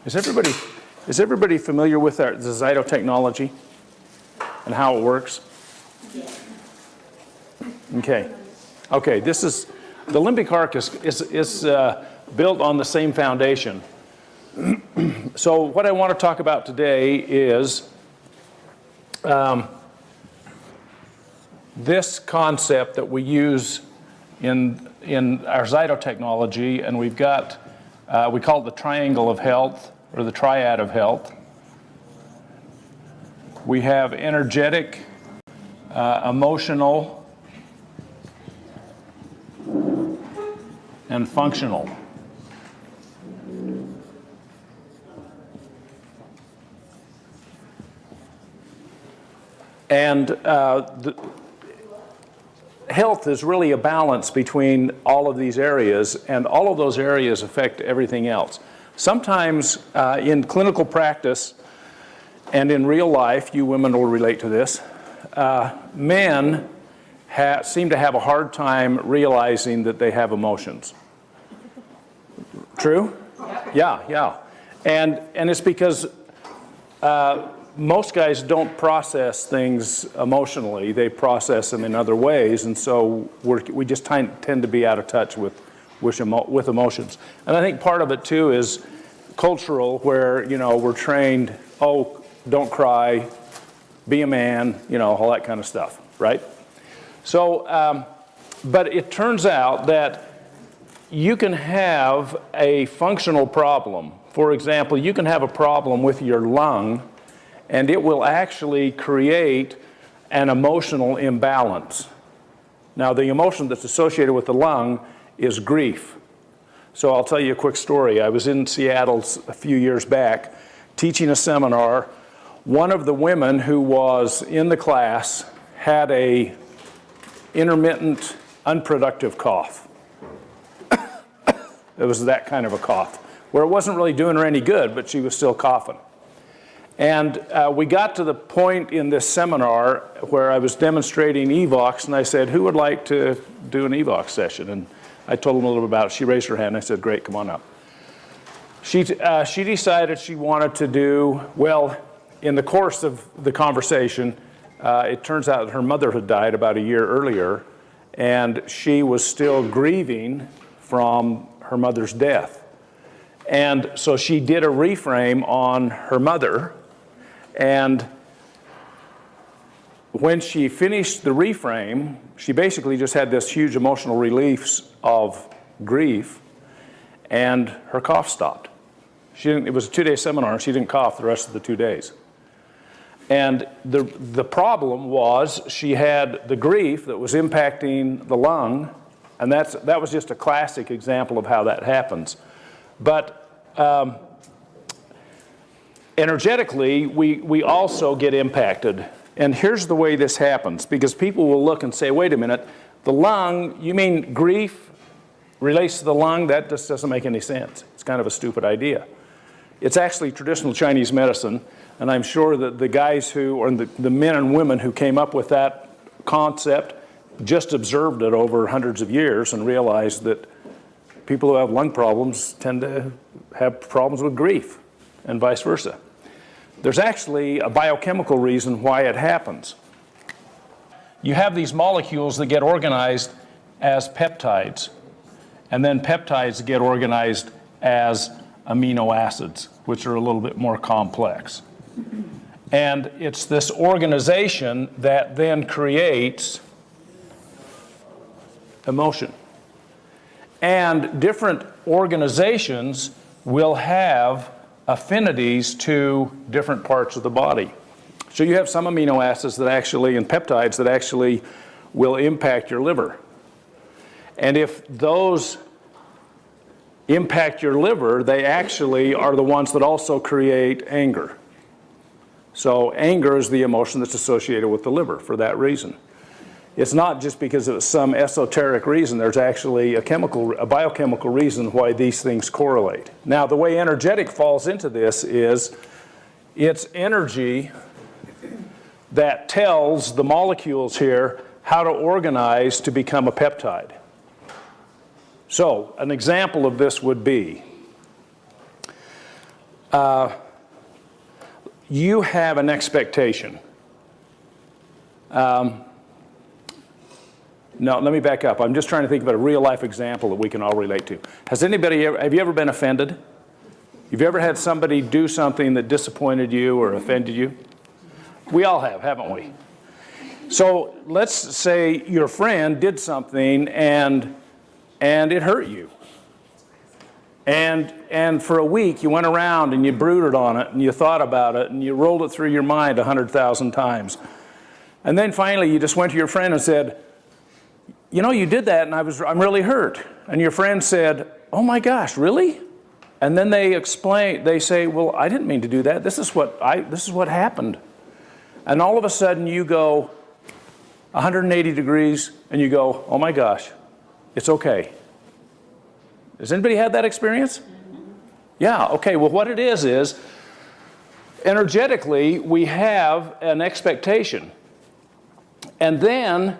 Is everybody familiar with the Zyto technology and how it works? Okay. Okay, this is, the limbic arc is built on the same foundation. So what I want to talk about today is this concept that we use in our Zyto technology, and we've got, we call it the triangle of health, or the triad of health. We have energetic, emotional, and functional. And health is really a balance between all of these areas, and all of those areas affect everything else. Sometimes in clinical practice and in real life, you women will relate to this, men seem to have a hard time realizing that they have emotions. True? Yeah. And it's because most guys don't process things emotionally. They process them in other ways, and so we just tend to be out of touch with emotions. And I think part of it too is cultural, where we're trained, oh, don't cry, be a man, all that kind of stuff, right? So, but it turns out that you can have a functional problem. For example, you can have a problem with your lung, and it will actually create an emotional imbalance. Now, the emotion that's associated with the lung is grief. So I'll tell you a quick story. I was in Seattle a few years back teaching a seminar. One of the women who was in the class had a intermittent, unproductive cough. It was that kind of a cough, where it wasn't really doing her any good, but she was still coughing. And we got to the point in this seminar where I was demonstrating EVOX, and I said, who would like to do an EVOX session? And I told them a little bit about it. She raised her hand. I said, great, come on up. She decided she wanted to do, well, in the course of the conversation, it turns out that her mother had died about a year earlier, and she was still grieving from her mother's death. And so she did a reframe on her mother, and when she finished the reframe, she basically just had this huge emotional relief of grief, and her cough stopped. It was a 2-day seminar, and she didn't cough the rest of the 2 days. And the problem was she had the grief that was impacting the lung, and that was just a classic example of how that happens. But energetically, we also get impacted. And here's the way this happens, because people will look and say, wait a minute, the lung, you mean grief relates to the lung? That just doesn't make any sense. It's kind of a stupid idea. It's actually traditional Chinese medicine, and I'm sure that the guys or the men and women who came up with that concept just observed it over hundreds of years and realized that people who have lung problems tend to have problems with grief, and vice versa. There's actually a biochemical reason why it happens. You have these molecules that get organized as peptides, and then peptides get organized as amino acids, which are a little bit more complex. And it's this organization that then creates emotion. And different organizations will have affinities to different parts of the body. So you have some amino acids that actually, and peptides that actually will impact your liver. And if those impact your liver, they actually are the ones that also create anger. So anger is the emotion that's associated with the liver for that reason. It's not just because of some esoteric reason. There's actually a biochemical reason why these things correlate. Now, the way energetic falls into this is it's energy that tells the molecules here how to organize to become a peptide. So, an example of this would be you have an expectation. No, let me back up. I'm just trying to think of a real-life example that we can all relate to. Have you ever been offended? Have you ever had somebody do something that disappointed you or offended you? We all have, haven't we? So let's say your friend did something and it hurt you. And for a week you went around and you brooded on it and you thought about it and you rolled it through your mind 100,000 times. And then finally you just went to your friend and said, you know, you did that and I'm really hurt. And your friend said, oh my gosh, really? And then they say, well, I didn't mean to do that. This is what happened. And all of a sudden you go 180 degrees and you go, oh my gosh, it's okay. Has anybody had that experience? Yeah, okay, well what it is energetically we have an expectation. And then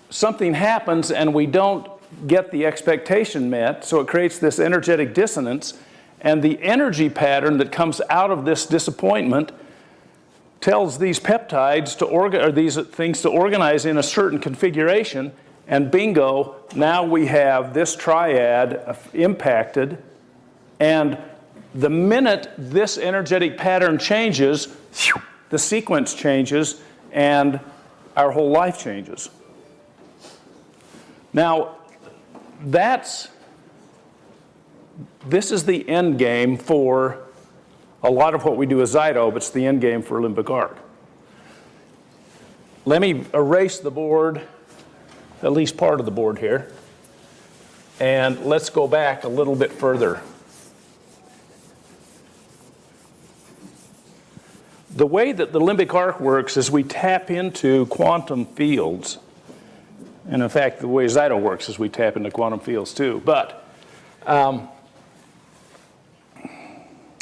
something happens and we don't get the expectation met, so it creates this energetic dissonance, and the energy pattern that comes out of this disappointment tells these peptides these things to organize in a certain configuration, and bingo, now we have this triad impacted, and the minute this energetic pattern changes, the sequence changes and our whole life changes. Now, this is the end game for a lot of what we do as Zyto, but it's the end game for Limbic Arc. Let me erase the board, at least part of the board here, and let's go back a little bit further. The way that the Limbic Arc works is we tap into quantum fields. And in fact, the way Zyto works is we tap into quantum fields too. But,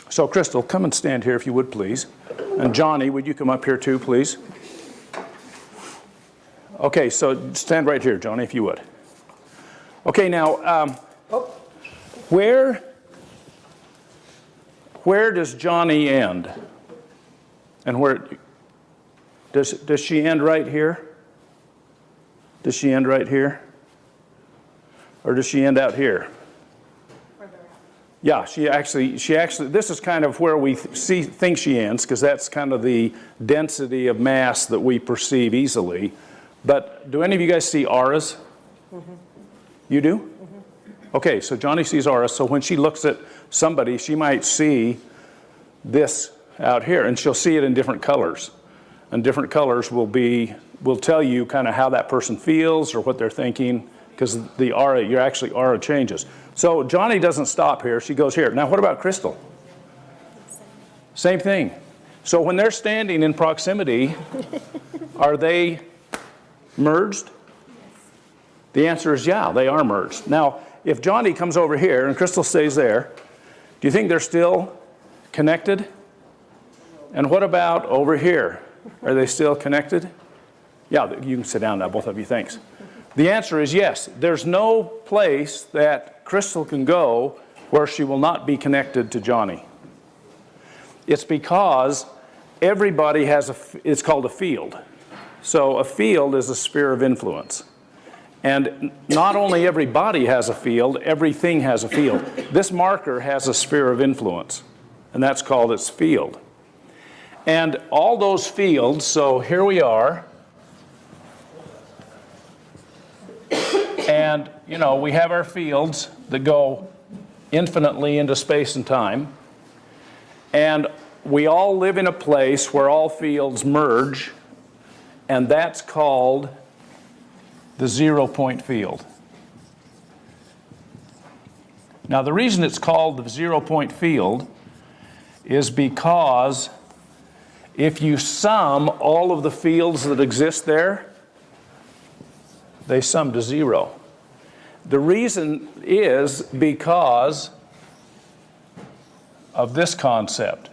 so Crystal, come and stand here if you would, please. And Johnny, would you come up here too, please? Okay, so stand right here, Johnny, if you would. Okay, now, where does Johnny end? And where, does she end right here? Does she end right here? Or does she end out here? Further out. Yeah, she actually, this is kind of where we think she ends, because that's kind of the density of mass that we perceive easily. But do any of you guys see auras? Mm-hmm. You do? Mm-hmm. Okay, so Johnny sees auras, so when she looks at somebody, she might see this out here, and she'll see it in different colors. And different colors will tell you kind of how that person feels or what they're thinking, because the aura, aura changes. So Johnny doesn't stop here, she goes here. Now what about Crystal? Same thing. So when they're standing in proximity, are they merged? The answer is yeah, they are merged. Now, if Johnny comes over here and Crystal stays there, do you think they're still connected? And what about over here? Are they still connected? Yeah, you can sit down now, both of you, thanks. The answer is yes. There's no place that Crystal can go where she will not be connected to Johnny. It's because everybody has it's called a field. So a field is a sphere of influence. And not only every body has a field, everything has a field. This marker has a sphere of influence, and that's called its field. And all those fields, so here we are, and you know, we have our fields that go infinitely into space and time, and we all live in a place where all fields merge, and that's called the 0-point field. Now the reason it's called the 0-point field is because if you sum all of the fields that exist there, they sum to 0. The reason is because of this concept.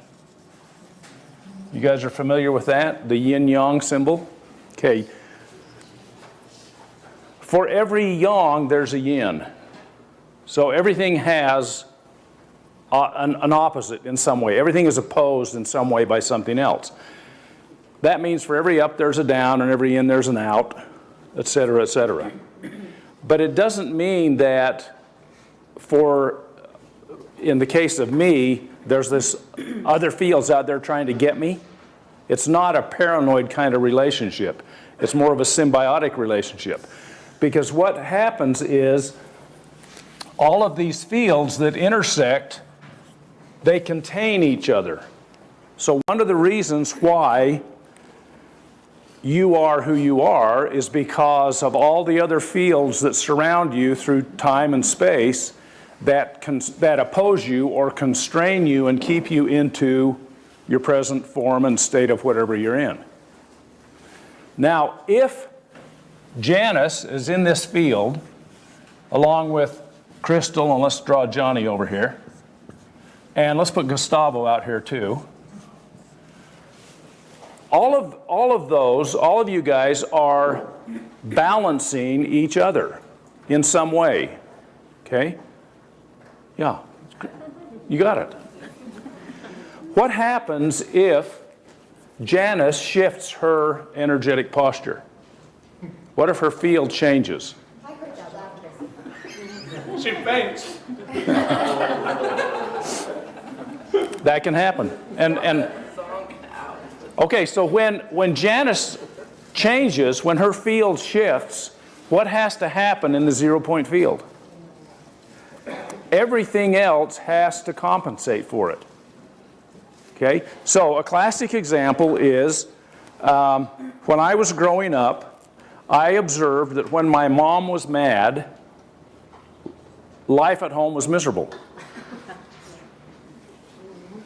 You guys are familiar with that, the yin-yang symbol? Okay. For every yang, there's a yin. So everything has an opposite in some way. Everything is opposed in some way by something else. That means for every up there's a down, and every in there's an out, et cetera, et cetera. But it doesn't mean that in the case of me, there's this other fields out there trying to get me. It's not a paranoid kind of relationship. It's more of a symbiotic relationship. Because what happens is all of these fields that intersect, they contain each other. So one of the reasons why you are who you are is because of all the other fields that surround you through time and space that oppose you or constrain you and keep you into your present form and state of whatever you're in. Now, if Janice is in this field, along with Crystal, and let's draw Johnny over here, and let's put Gustavo out here too. All of you guys are balancing each other in some way. Okay? Yeah, you got it. What happens if Janice shifts her energetic posture? What if her field changes? I heard that laughter. She faints. That can happen. And okay, so when Janice changes, when her field shifts, what has to happen in the 0-point field? Everything else has to compensate for it. Okay, so a classic example is when I was growing up, I observed that when my mom was mad, life at home was miserable.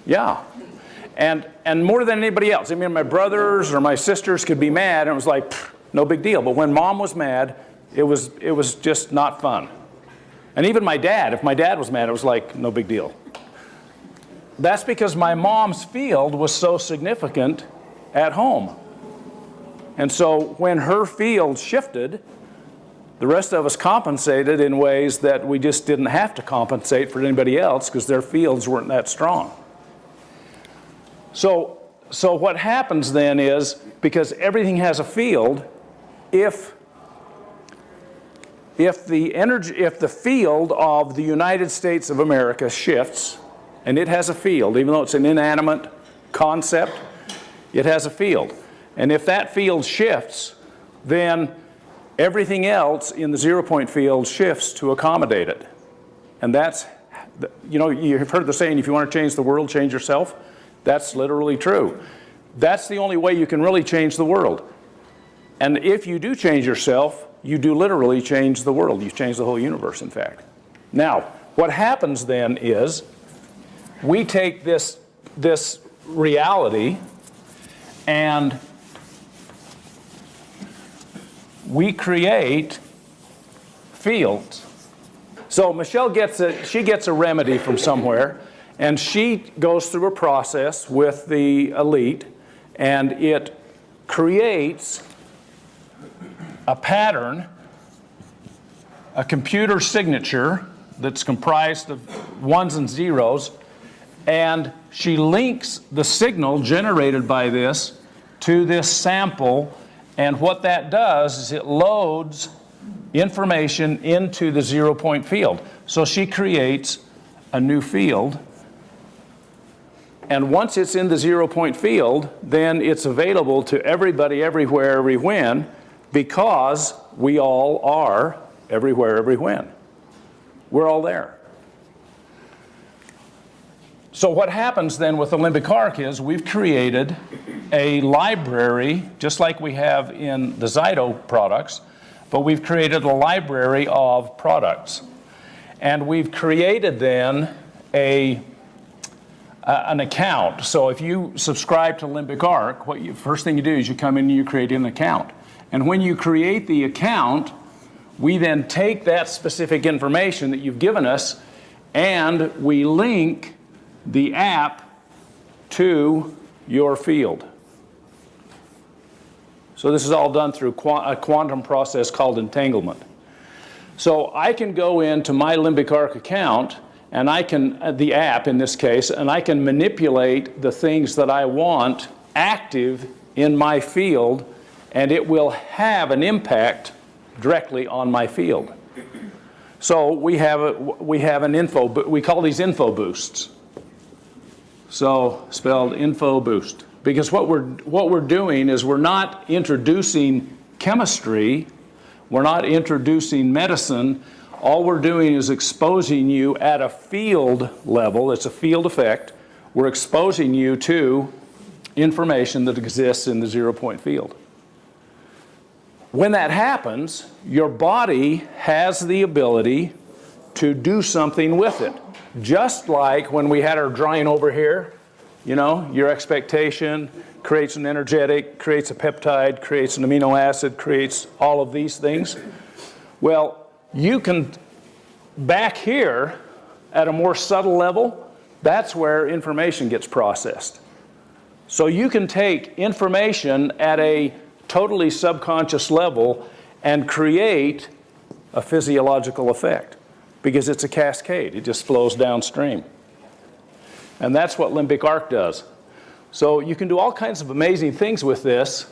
Yeah. And more than anybody else. I mean, my brothers or my sisters could be mad, and it was like, no big deal. But when mom was mad, it was just not fun. And even my dad, if my dad was mad, it was like, no big deal. That's because my mom's field was so significant at home. And so when her field shifted, the rest of us compensated in ways that we just didn't have to compensate for anybody else because their fields weren't that strong. So what happens then is, because everything has a field, if the field of the United States of America shifts, and it has a field, even though it's an inanimate concept, it has a field. And if that field shifts, then everything else in the 0-point field shifts to accommodate it. And that's, you've heard the saying, if you want to change the world, change yourself. That's literally true. That's the only way you can really change the world. And if you do change yourself, you do literally change the world. You change the whole universe, in fact. Now, what happens then is we take this reality and we create fields. So Michelle gets a remedy from somewhere, and she goes through a process with the elite, and it creates a pattern, a computer signature that's comprised of ones and zeros, and she links the signal generated by this to this sample, and what that does is it loads information into the 0-point field. So she creates a new field, and once it's in the 0-point field, then it's available to everybody, everywhere, every when, because we all are everywhere, every when. We're all there. So what happens then with the limbic arc is we've created a library, just like we have in the Zyto products, but we've created a library of products. And we've created then an account. So if you subscribe to Limbic Arc, first thing you do is you come in and you create an account. And when you create the account, we then take that specific information that you've given us and we link the app to your field. So this is all done through a quantum process called entanglement. So I can go into my Limbic Arc account and I can, the app in this case, and I can manipulate the things that I want active in my field, and it will have an impact directly on my field. So we have an info, we call these info boosts. So spelled info boost. Because what we're doing is we're not introducing chemistry, we're not introducing medicine. All we're doing is exposing you at a field level. It's a field effect. We're exposing you to information that exists in the 0-point field. When that happens, your body has the ability to do something with it. Just like when we had our drawing over here, you know, your expectation creates an energetic, creates a peptide, creates an amino acid, creates all of these things. Well, you can, back here, at a more subtle level, that's where information gets processed. So you can take information at a totally subconscious level and create a physiological effect because it's a cascade. It just flows downstream. And that's what Limbic Arc does. So you can do all kinds of amazing things with this.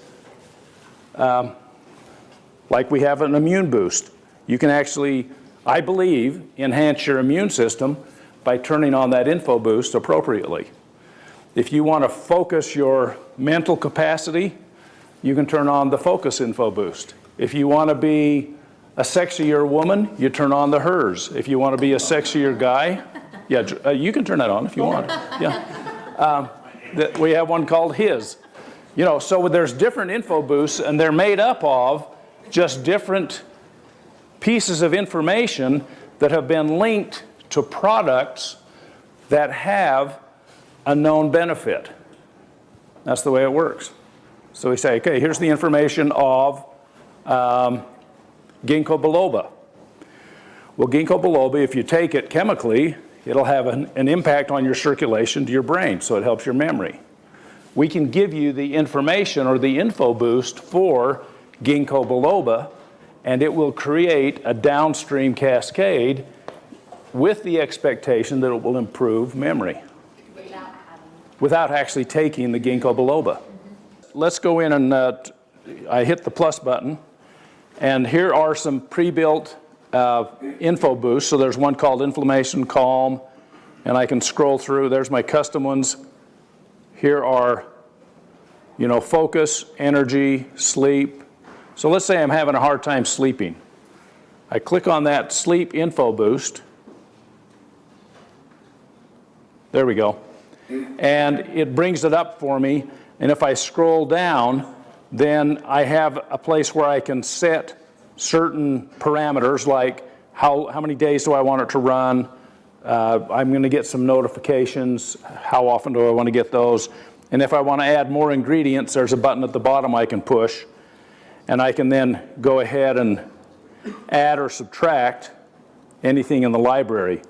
Like we have an immune boost. You can actually, I believe, enhance your immune system by turning on that info boost appropriately. If you want to focus your mental capacity, you can turn on the focus info boost. If you want to be a sexier woman, you turn on the hers. If you want to be a sexier guy, yeah, you can turn that on if you want. Yeah. We have one called his. You know, so there's different info boosts, and they're made up of just different pieces of information that have been linked to products that have a known benefit. That's the way it works. So we say, okay, here's the information of ginkgo biloba. Well, ginkgo biloba, if you take it chemically, it'll have an impact on your circulation to your brain, so it helps your memory. We can give you the information or the info boost for ginkgo biloba, and it will create a downstream cascade with the expectation that it will improve memory without actually taking the ginkgo biloba. Let's go in and I hit the plus button, and here are some pre-built info boosts. So there's one called inflammation, calm, and I can scroll through. There's my custom ones. Here are, you know, focus, energy, sleep. So let's say I'm having a hard time sleeping. I click on that sleep info boost. There we go. And it brings it up for me. And if I scroll down, then I have a place where I can set certain parameters like how many days do I want it to run. I'm going to get some notifications. How often do I want to get those? And if I want to add more ingredients, there's a button at the bottom I can push. And I can then go ahead and add or subtract anything in the library.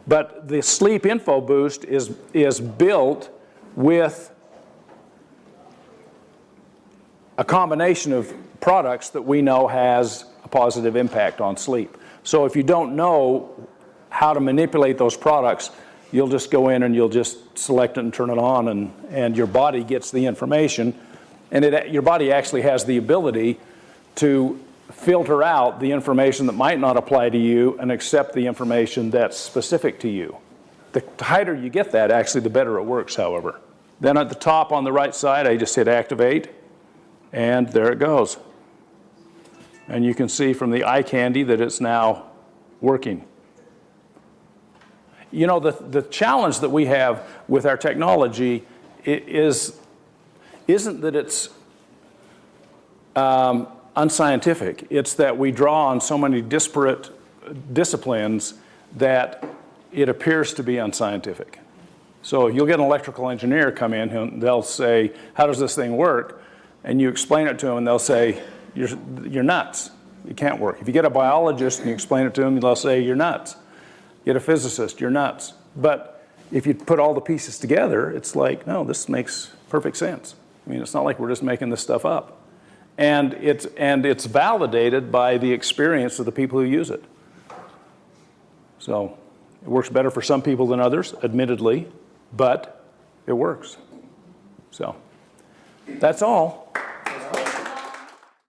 But the sleep info boost is built with a combination of products that we know has a positive impact on sleep. So if you don't know how to manipulate those products, you'll just go in and you'll just select it and turn it on, and your body gets the information. And your body actually has the ability to filter out the information that might not apply to you and accept the information that's specific to you. The tighter you get that, actually, the better it works, however. Then at the top on the right side, I just hit activate, and there it goes. And you can see from the eye candy that it's now working. You know, the challenge that we have with our technology isn't that it's unscientific. It's that we draw on so many disparate disciplines that it appears to be unscientific. So you'll get an electrical engineer come in and they'll say, how does this thing work? And you explain it to them and they'll say, you're nuts. It can't work. If you get a biologist and you explain it to them, they'll say, you're nuts. Get a physicist, you're nuts. But if you put all the pieces together, it's like, no, this makes perfect sense. I mean, it's not like we're just making this stuff up. And it's validated by the experience of the people who use it. So It works better for some people than others, admittedly, but it works. So that's all.